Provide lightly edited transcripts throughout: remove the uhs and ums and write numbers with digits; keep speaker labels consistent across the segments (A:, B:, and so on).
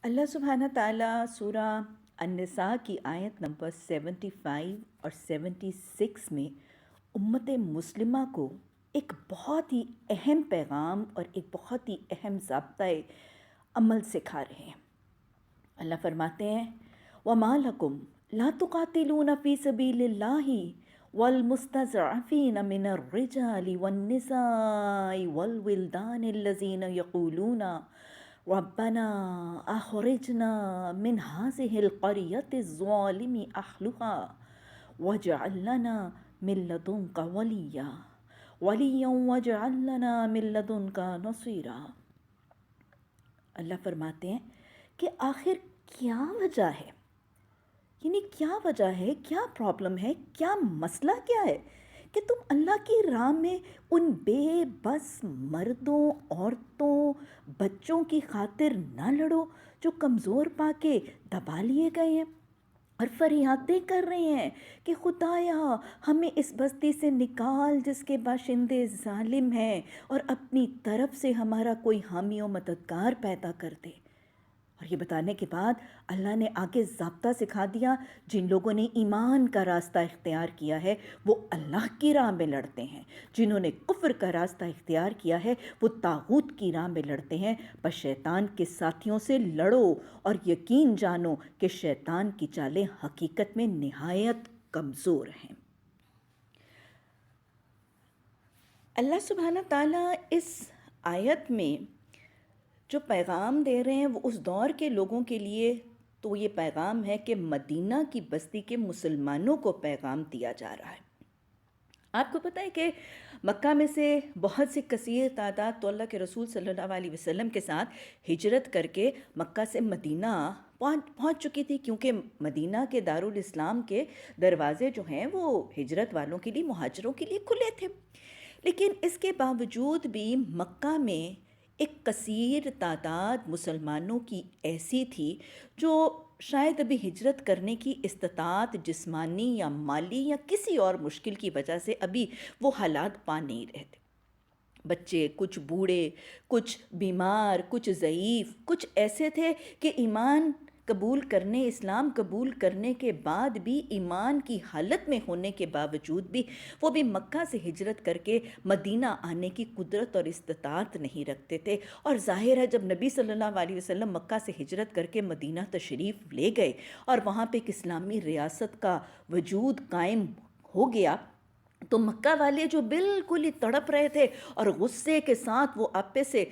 A: اللہ سبحانہ تعالیٰ سورہ النساء کی آیت نمبر 75 اور 76 میں امت مسلمہ کو ایک بہت ہی اہم پیغام اور ایک بہت ہی اہم ضابطۂ عمل سکھا رہے ہیں۔ اللہ فرماتے ہیں وَمَا لَكُمْ لَا تُقَاتِلُونَ فِي سَبِيلِ اللَّهِ وَالْمُسْتَضْعَفِينَ مِنَ الرِّجَالِ وَالنِّسَاءِ وَالْوِلْدَانِ الَّذِينَ يَقُولُونَ رَبَّنَا أَخْرِجْنَا مِنْ هَٰذِهِ الْقَرْيَةِ الظَّالِمِ أَهْلُهَا وَاجْعَل لَّنَا مِن لَّدُنكَ وَلِيًّا وَاجْعَل لَّنَا مِن لَّدُنكَ نَصِيرًا۔ اللہ فرماتے ہیں کہ آخر کیا وجہ ہے، یعنی کیا وجہ ہے، کیا پرابلم ہے، کیا مسئلہ کیا ہے کہ تم اللہ کی راہ میں ان بے بس مردوں، عورتوں، بچوں کی خاطر نہ لڑو جو کمزور پا کے دبا لیے گئے ہیں اور فریادیں کر رہے ہیں کہ خدایا ہمیں اس بستی سے نکال جس کے باشندے ظالم ہیں، اور اپنی طرف سے ہمارا کوئی حامی و مددگار پیدا کر دے۔ اور یہ بتانے کے بعد اللہ نے آگے ضابطہ سکھا دیا، جن لوگوں نے ایمان کا راستہ اختیار کیا ہے وہ اللہ کی راہ میں لڑتے ہیں، جنہوں نے کفر کا راستہ اختیار کیا ہے وہ طاغوت کی راہ میں لڑتے ہیں۔ بس شیطان کے ساتھیوں سے لڑو اور یقین جانو کہ شیطان کی چالیں حقیقت میں نہایت کمزور ہیں۔ اللہ سبحانہ تعالیٰ اس آیت میں جو پیغام دے رہے ہیں وہ اس دور کے لوگوں کے لیے تو یہ پیغام ہے کہ مدینہ کی بستی کے مسلمانوں کو پیغام دیا جا رہا ہے۔ آپ کو پتہ ہے کہ مکہ میں سے بہت سی کثیر تعداد تو اللہ کے رسول صلی اللہ علیہ وسلم کے ساتھ ہجرت کر کے مکہ سے مدینہ پہنچ چکی تھی، کیونکہ مدینہ کے دارالاسلام کے دروازے جو ہیں وہ ہجرت والوں کے لیے، مہاجروں کے لیے کھلے تھے۔ لیکن اس کے باوجود بھی مکہ میں ایک کثیر تعداد مسلمانوں کی ایسی تھی جو شاید ابھی ہجرت کرنے کی استطاعت جسمانی یا مالی یا کسی اور مشکل کی وجہ سے ابھی وہ حالات پا نہیں رہے تھے۔ بچے، کچھ بوڑھے، کچھ بیمار، کچھ ضعیف، کچھ ایسے تھے کہ ایمان قبول کرنے، اسلام قبول کرنے کے بعد بھی، ایمان کی حالت میں ہونے کے باوجود بھی وہ بھی مکہ سے ہجرت کر کے مدینہ آنے کی قدرت اور استطاعت نہیں رکھتے تھے۔ اور ظاہر ہے جب نبی صلی اللہ علیہ وسلم مکہ سے ہجرت کر کے مدینہ تشریف لے گئے اور وہاں پہ ایک اسلامی ریاست کا وجود قائم ہو گیا، تو مکہ والے جو بالکل ہی تڑپ رہے تھے اور غصے کے ساتھ وہ آپے سے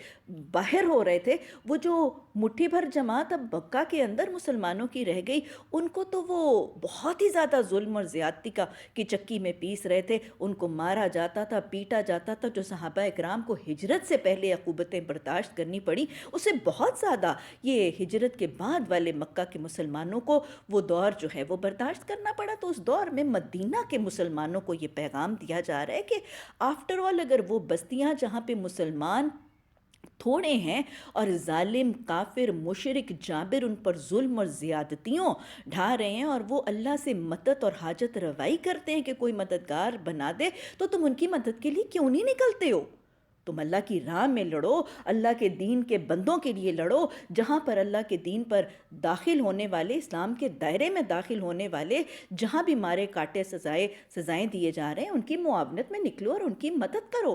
A: باہر ہو رہے تھے، وہ جو مٹھی بھر جماعت اب مکہ کے اندر مسلمانوں کی رہ گئی، ان کو تو وہ بہت ہی زیادہ ظلم اور زیادتی کی چکی میں پیس رہے تھے۔ ان کو مارا جاتا تھا، پیٹا جاتا تھا۔ جو صحابہ اکرام کو ہجرت سے پہلے عقوبتیں برداشت کرنی پڑی، اسے بہت زیادہ یہ ہجرت کے بعد والے مکہ کے مسلمانوں کو وہ دور جو ہے وہ برداشت کرنا پڑا۔ تو اس دور میں مدینہ کے مسلمانوں کو یہ پیغام دیا جا رہا ہے کہ آفٹر آل اگر وہ بستیاں جہاں پہ مسلمان تھوڑے ہیں اور ظالم، کافر، مشرک، جابر ان پر ظلم اور زیادتیوں ڈھا رہے ہیں اور وہ اللہ سے مدد اور حاجت روائی کرتے ہیں کہ کوئی مددگار بنا دے، تو تم ان کی مدد کے لیے کیوں نہیں نکلتے ہو؟ تم اللہ کی راہ میں لڑو، اللہ کے دین کے بندوں کے لیے لڑو، جہاں پر اللہ کے دین پر داخل ہونے والے، اسلام کے دائرے میں داخل ہونے والے جہاں بھی مارے کاٹے سزائیں دیے جا رہے ہیں، ان کی معاونت میں نکلو اور ان کی مدد کرو۔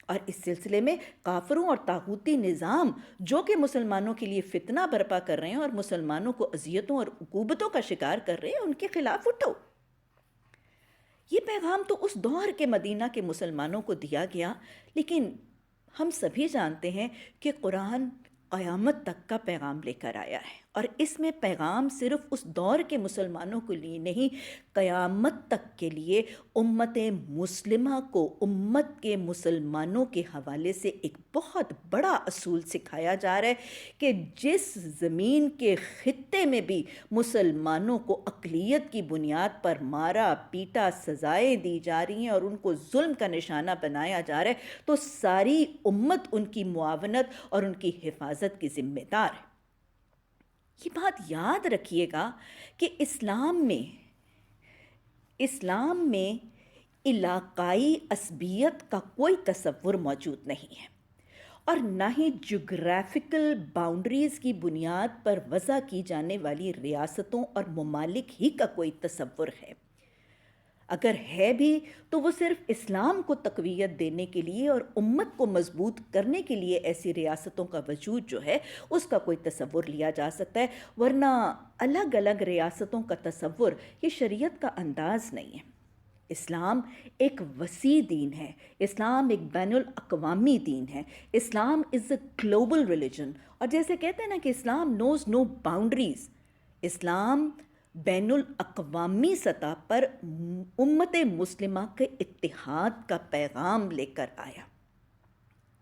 A: اور اس سلسلے میں کافروں اور طاغوتی نظام جو کہ مسلمانوں کے لیے فتنہ برپا کر رہے ہیں اور مسلمانوں کو اذیتوں اور عقوبتوں کا شکار کر رہے ہیں، ان کے خلاف اٹھو۔ یہ پیغام تو اس دور کے مدینہ کے مسلمانوں کو دیا گیا، لیکن ہم سبھی جانتے ہیں کہ قرآن قیامت تک کا پیغام لے کر آیا ہے، اور اس میں پیغام صرف اس دور کے مسلمانوں کے لیے نہیں، قیامت تک کے لیے امت مسلمہ کو، امت کے مسلمانوں کے حوالے سے ایک بہت بڑا اصول سکھایا جا رہا ہے کہ جس زمین کے خطے میں بھی مسلمانوں کو اقلیت کی بنیاد پر مارا پیٹا، سزائیں دی جا رہی ہیں اور ان کو ظلم کا نشانہ بنایا جا رہا ہے، تو ساری امت ان کی معاونت اور ان کی حفاظت کی ذمہ دار ہے۔ یہ بات یاد رکھیے گا کہ اسلام میں علاقائی عصبیت کا کوئی تصور موجود نہیں ہے، اور نہ ہی جغرافیکل باؤنڈریز کی بنیاد پر وضع کی جانے والی ریاستوں اور ممالک ہی کا کوئی تصور ہے۔ اگر ہے بھی تو وہ صرف اسلام کو تقویت دینے کے لیے اور امت کو مضبوط کرنے کے لیے ایسی ریاستوں کا وجود جو ہے اس کا کوئی تصور لیا جا سکتا ہے، ورنہ الگ الگ ریاستوں کا تصور یہ شریعت کا انداز نہیں ہے۔ اسلام ایک وسیع دین ہے، اسلام ایک بین الاقوامی دین ہے، اسلام از اے گلوبل ریلیجن، اور جیسے کہتے ہیں نا کہ اسلام نوز نو باؤنڈریز، اسلام بین الاقوامی سطح پر امت مسلمہ کے اتحاد کا پیغام لے کر آیا۔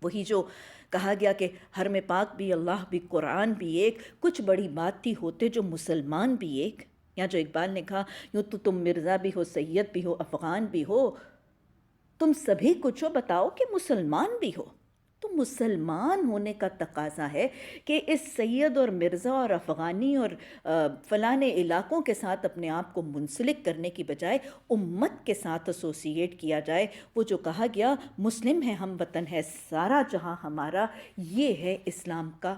A: وہی جو کہا گیا کہ حرم پاک بھی، اللہ بھی، قرآن بھی ایک، کچھ بڑی بات تھی ہوتے جو مسلمان بھی ایک۔ یا جو اقبال نے کہا، یوں تو تم مرزا بھی ہو، سید بھی ہو، افغان بھی ہو، تم سبھی کچھ ہو، بتاؤ کہ مسلمان بھی ہو۔ تو مسلمان ہونے کا تقاضا ہے کہ اس سید اور مرزا اور افغانی اور فلانے علاقوں کے ساتھ اپنے آپ کو منسلک کرنے کی بجائے امت کے ساتھ ایسوسیٹ کیا جائے۔ وہ جو کہا گیا مسلم ہے ہم وطن ہے سارا جہاں ہمارا، یہ ہے اسلام کا،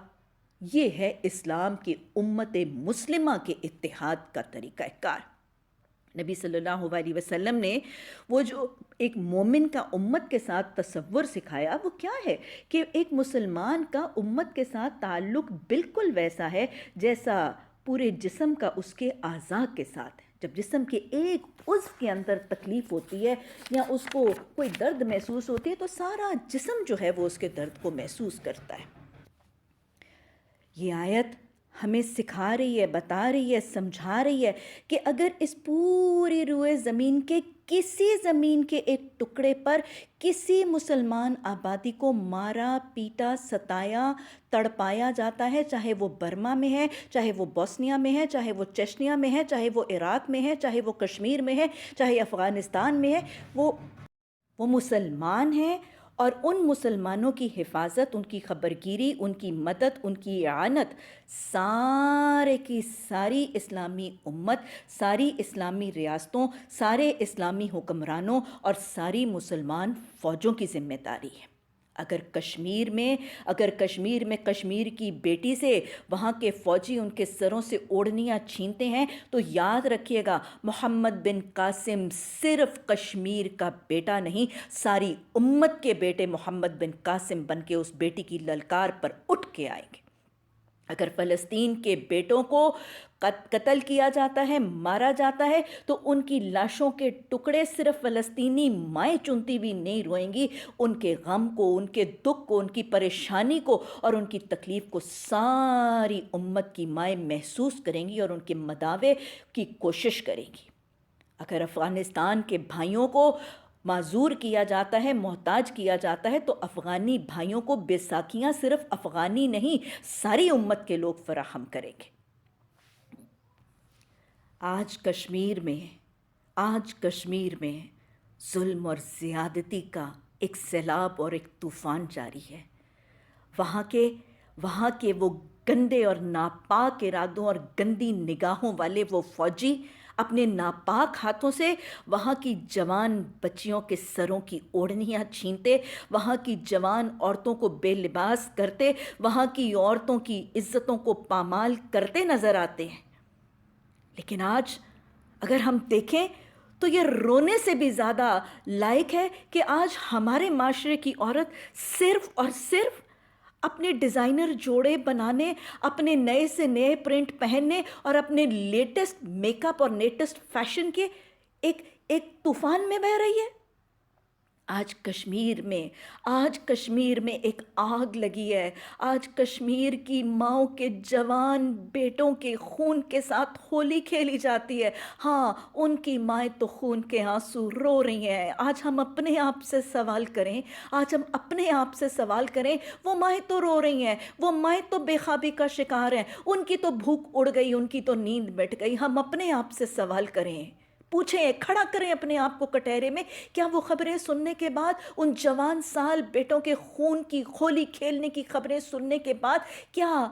A: یہ ہے اسلام کی امت مسلمہ کے اتحاد کا طریقہ کار۔ نبی صلی اللہ علیہ وسلم نے وہ جو ایک مومن کا امت کے ساتھ تصور سکھایا وہ کیا ہے کہ ایک مسلمان کا امت کے ساتھ تعلق بالکل ویسا ہے جیسا پورے جسم کا اس کے اعضاء کے ساتھ ہے۔ جب جسم کے ایک عضو کے اندر تکلیف ہوتی ہے یا اس کو کوئی درد محسوس ہوتی ہے تو سارا جسم جو ہے وہ اس کے درد کو محسوس کرتا ہے۔ یہ آیت ہمیں سکھا رہی ہے، بتا رہی ہے، سمجھا رہی ہے کہ اگر اس پوری روئے زمین کے کسی زمین کے ایک ٹکڑے پر کسی مسلمان آبادی کو مارا، پیٹا، ستایا، تڑپایا جاتا ہے، چاہے وہ برما میں ہے، چاہے وہ بوسنیا میں ہے، چاہے وہ چچنیا میں ہے، چاہے وہ عراق میں ہے، چاہے وہ کشمیر میں ہے، چاہے افغانستان میں ہے، وہ مسلمان ہیں، اور ان مسلمانوں کی حفاظت، ان کی خبرگیری، ان کی مدد، ان کی اعانت سارے کی ساری اسلامی امت، ساری اسلامی ریاستوں، سارے اسلامی حکمرانوں اور ساری مسلمان فوجوں کی ذمہ داری ہے۔ اگر کشمیر میں کشمیر کی بیٹی سے وہاں کے فوجی ان کے سروں سے اوڑھنیاں چھینتے ہیں تو یاد رکھیے گا محمد بن قاسم صرف کشمیر کا بیٹا نہیں، ساری امت کے بیٹے محمد بن قاسم بن کے اس بیٹی کی للکار پر اٹھ کے آئیں گے۔ اگر فلسطین کے بیٹوں کو قتل کیا جاتا ہے، مارا جاتا ہے، تو ان کی لاشوں کے ٹکڑے صرف فلسطینی مائیں چنتی بھی نہیں روئیں گی، ان کے غم کو، ان کے دکھ کو، ان کی پریشانی کو اور ان کی تکلیف کو ساری امت کی مائیں محسوس کریں گی اور ان کے مداوع کی کوشش کریں گی۔ اگر افغانستان کے بھائیوں کو معذور کیا جاتا ہے، محتاج کیا جاتا ہے، تو افغانی بھائیوں کو بیساکھیاں صرف افغانی نہیں ساری امت کے لوگ فراہم کریں گے۔ آج کشمیر میں ظلم اور زیادتی کا ایک سیلاب اور ایک طوفان جاری ہے۔ وہاں کے وہ گندے اور ناپاک ارادوں اور گندی نگاہوں والے وہ فوجی اپنے ناپاک ہاتھوں سے وہاں کی جوان بچیوں کے سروں کی اوڑھنیاں چھینتے، وہاں کی جوان عورتوں کو بے لباس کرتے، وہاں کی عورتوں کی عزتوں کو پامال کرتے نظر آتے ہیں۔ لیکن آج اگر ہم دیکھیں تو یہ رونے سے بھی زیادہ لائق ہے کہ آج ہمارے معاشرے کی عورت صرف اور صرف اپنے ڈیزائنر جوڑے بنانے، اپنے نئے سے نئے پرنٹ پہننے اور اپنے لیٹسٹ میک اپ اور لیٹسٹ فیشن کے ایک طوفان میں بہہ رہی ہے۔ آج کشمیر میں ایک آگ لگی ہے۔ آج کشمیر کی ماؤں کے جوان بیٹوں کے خون کے ساتھ ہولی کھیلی جاتی ہے۔ ہاں، ان کی مائیں تو خون کے آنسو رو رہی ہیں۔ آج ہم اپنے آپ سے سوال کریں، وہ مائیں تو رو رہی ہیں، وہ مائیں تو بے خوابی کا شکار ہیں، ان کی تو بھوک اڑ گئی، ان کی تو نیند مٹ گئی۔ ہم اپنے آپ سے سوال کریں، پوچھیں، کھڑا کریں اپنے آپ کو کٹہرے میں، کیا وہ خبریں سننے کے بعد، ان جوان سال بیٹوں کے خون کی ہولی کھیلنے کی خبریں سننے کے بعد، کیا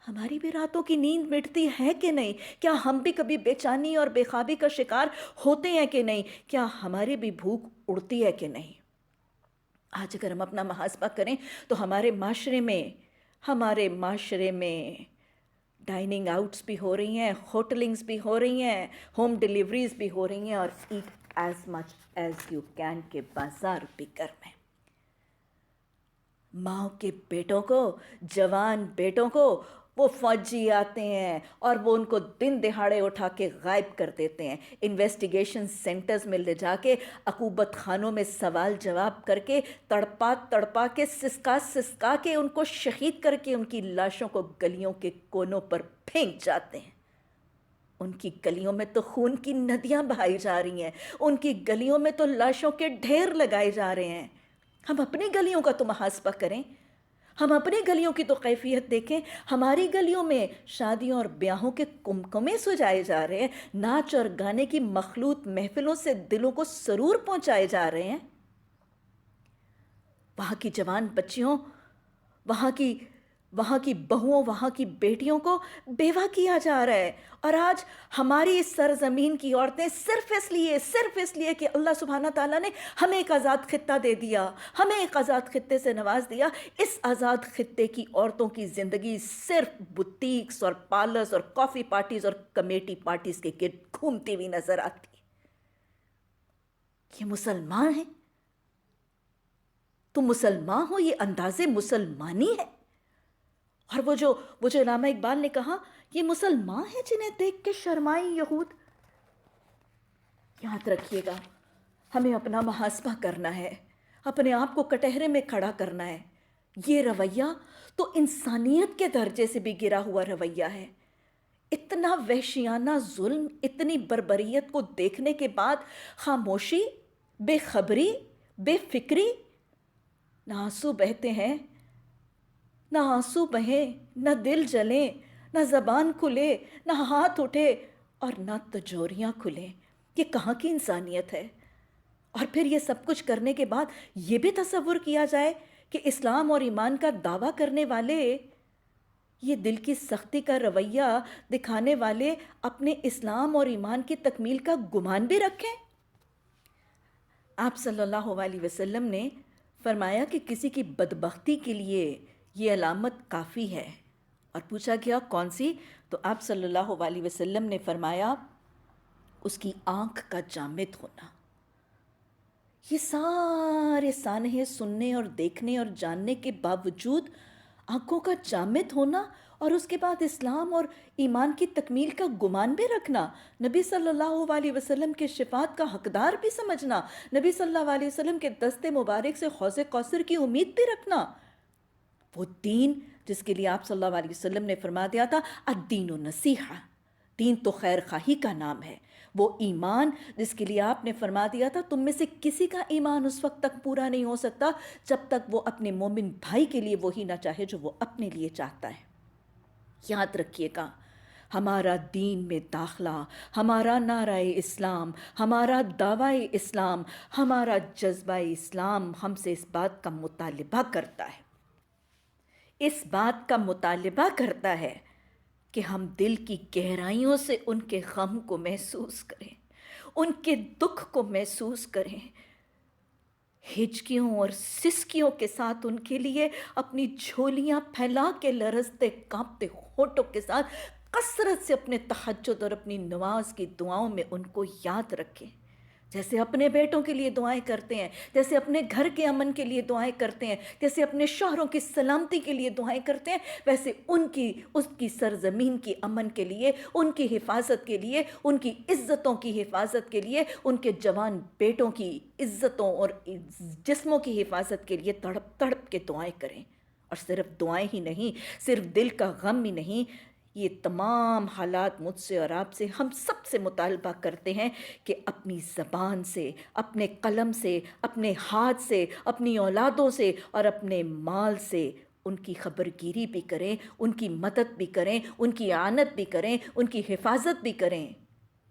A: ہماری بھی راتوں کی نیند مٹتی ہے کہ نہیں؟ کیا ہم بھی کبھی بے چینی اور بے خوابی کا شکار ہوتے ہیں کہ نہیں؟ کیا ہماری بھی بھوک اڑتی ہے کہ نہیں؟ آج اگر ہم اپنا محاسبہ کریں تو ہمارے معاشرے میں ڈائننگ آؤٹس بھی ہو رہی ہیں، ہوٹلنگز بھی ہو رہی ہیں، ہوم ڈیلیوریز بھی ہو رہی ہیں، اور eat as much as you can کے بازار بھی گرم ہے۔ ماں کے بیٹوں کو، جوان بیٹوں کو وہ فوجی آتے ہیں اور وہ ان کو دن دہاڑے اٹھا کے غائب کر دیتے ہیں، انویسٹیگیشن سینٹرز میں لے جا کے، عقوبت خانوں میں سوال جواب کر کے، تڑپا تڑپا کے، سسکا سسکا کے ان کو شہید کر کے ان کی لاشوں کو گلیوں کے کونوں پر پھینک جاتے ہیں۔ ان کی گلیوں میں تو خون کی ندیاں بہائی جا رہی ہیں، ان کی گلیوں میں تو لاشوں کے ڈھیر لگائے جا رہے ہیں۔ ہم اپنی گلیوں کا تو محاسبہ کریں، ہم اپنی گلیوں کی تو کیفیت دیکھیں۔ ہماری گلیوں میں شادیوں اور بیاہوں کے کمکمے سجائے جا رہے ہیں، ناچ اور گانے کی مخلوط محفلوں سے دلوں کو سرور پہنچائے جا رہے ہیں۔ وہاں کی جوان بچیوں، وہاں کی بہوؤں، وہاں کی بیٹیوں کو بیوہ کیا جا رہا ہے۔ اور آج ہماری اس سرزمین کی عورتیں صرف اس لیے کہ اللہ سبحانہ تعالیٰ نے ہمیں ایک آزاد خطہ دے دیا، ہمیں ایک آزاد خطے سے نواز دیا، اس آزاد خطے کی عورتوں کی زندگی صرف بوتیکس اور پارلرز اور کافی پارٹیز اور کمیٹی پارٹیز کے گرد گھومتی ہوئی نظر آتی ہے۔ یہ مسلمان ہیں؟ تم مسلمان ہو؟ یہ انداز مسلمانی ہے؟ اور وہ جو علامہ اقبال نے کہا، یہ مسلمان ہیں جنہیں دیکھ کے شرمائیں یہود۔ یاد رکھیے گا، ہمیں اپنا محاسبہ کرنا ہے، اپنے آپ کو کٹہرے میں کھڑا کرنا ہے۔ یہ رویہ تو انسانیت کے درجے سے بھی گرا ہوا رویہ ہے۔ اتنا وحشیانہ ظلم، اتنی بربریت کو دیکھنے کے بعد خاموشی، بے خبری، بے فکری، نہ آنسو بہتے ہیں، نہ آنسو بہیں، نہ دل جلیں، نہ زبان کھلے، نہ ہاتھ اٹھے اور نہ تجوریاں کھلیں۔ یہ کہاں کی انسانیت ہے؟ اور پھر یہ سب کچھ کرنے کے بعد یہ بھی تصور کیا جائے کہ اسلام اور ایمان کا دعویٰ کرنے والے، یہ دل کی سختی کا رویہ دکھانے والے اپنے اسلام اور ایمان کی تکمیل کا گمان بھی رکھیں۔ آپ صلی اللہ علیہ وسلم نے فرمایا کہ کسی کی بدبختی کے لیے یہ علامت کافی ہے، اور پوچھا گیا کون سی؟ تو آپ صلی اللہ علیہ وسلم نے فرمایا اس کی آنکھ کا جامد ہونا۔ یہ سارے سانحے سننے اور دیکھنے اور جاننے کے باوجود آنکھوں کا جامد ہونا، اور اس کے بعد اسلام اور ایمان کی تکمیل کا گمان بھی رکھنا، نبی صلی اللہ علیہ وسلم کے شفاعت کا حقدار بھی سمجھنا، نبی صلی اللہ علیہ وسلم کے دست مبارک سے حوض کوثر کی امید بھی رکھنا۔ وہ دین جس کے لیے آپ صلی اللہ علیہ وسلم نے فرما دیا تھا الدین نصیحہ، دین تو خیر خواہی کا نام ہے۔ وہ ایمان جس کے لیے آپ نے فرما دیا تھا تم میں سے کسی کا ایمان اس وقت تک پورا نہیں ہو سکتا جب تک وہ اپنے مومن بھائی کے لیے وہی نہ چاہے جو وہ اپنے لیے چاہتا ہے۔ یاد رکھیے گا، ہمارا دین میں داخلہ، ہمارا نعرہ اسلام، ہمارا دعوی اسلام، ہمارا جذبہ اسلام ہم سے اس بات کا مطالبہ کرتا ہے، اس بات کا مطالبہ کرتا ہے کہ ہم دل کی گہرائیوں سے ان کے غم کو محسوس کریں، ان کے دکھ کو محسوس کریں، ہچکیوں اور سسکیوں کے ساتھ ان کے لیے اپنی جھولیاں پھیلا کے لرزتے کانپتے ہونٹوں کے ساتھ کثرت سے اپنے تہجد اور اپنی نماز کی دعاؤں میں ان کو یاد رکھیں، جیسے اپنے بیٹوں کے لیے دعائیں کرتے ہیں، جیسے اپنے گھر کے امن کے لیے دعائیں کرتے ہیں، جیسے اپنے شوہروں کی سلامتی کے لیے دعائیں کرتے ہیں، ویسے اس کی سرزمین کی امن کے لیے، ان کی حفاظت کے لیے، ان کی عزتوں کی حفاظت کے لیے، ان کے جوان بیٹوں کی عزتوں اور جسموں کی حفاظت کے لیے تڑپ تڑپ کے دعائیں کریں۔ اور صرف دعائیں ہی نہیں، صرف دل کا غم ہی نہیں، یہ تمام حالات مجھ سے اور آپ سے، ہم سب سے مطالبہ کرتے ہیں کہ اپنی زبان سے، اپنے قلم سے، اپنے ہاتھ سے، اپنی اولادوں سے اور اپنے مال سے ان کی خبرگیری بھی کریں، ان کی مدد بھی کریں، ان کی اعانت بھی کریں، ان کی حفاظت بھی کریں۔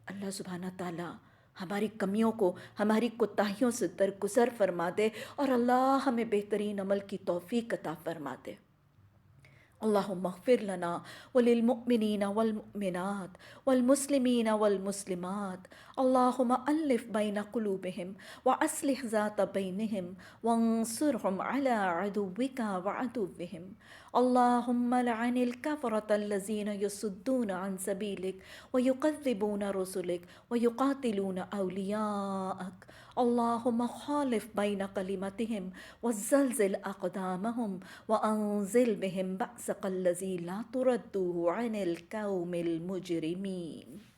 A: اللہ سبحانہ تعالیٰ ہماری کمیوں کو، ہماری کوتاہیوں سے درگزر فرما دے، اور اللہ ہمیں بہترین عمل کی توفیق عطا فرما دے۔ اللهم اغفر لنا وللمؤمنين والمؤمنات والمسلمين والمسلمات. اللهم ألف بين قلوبهم وأصلح ذات بينهم وانصرهم على عدوك وعدوهم. اللهم لعن الكفرة الذين يصدون عن سبيلك ويكذبون رسلك ويقاتلون أولياءك. اللهم خالف بين كلمتهم وزلزل أقدامهم وأنزل بهم بأسك الذي لا ترده عن القوم المجرمين.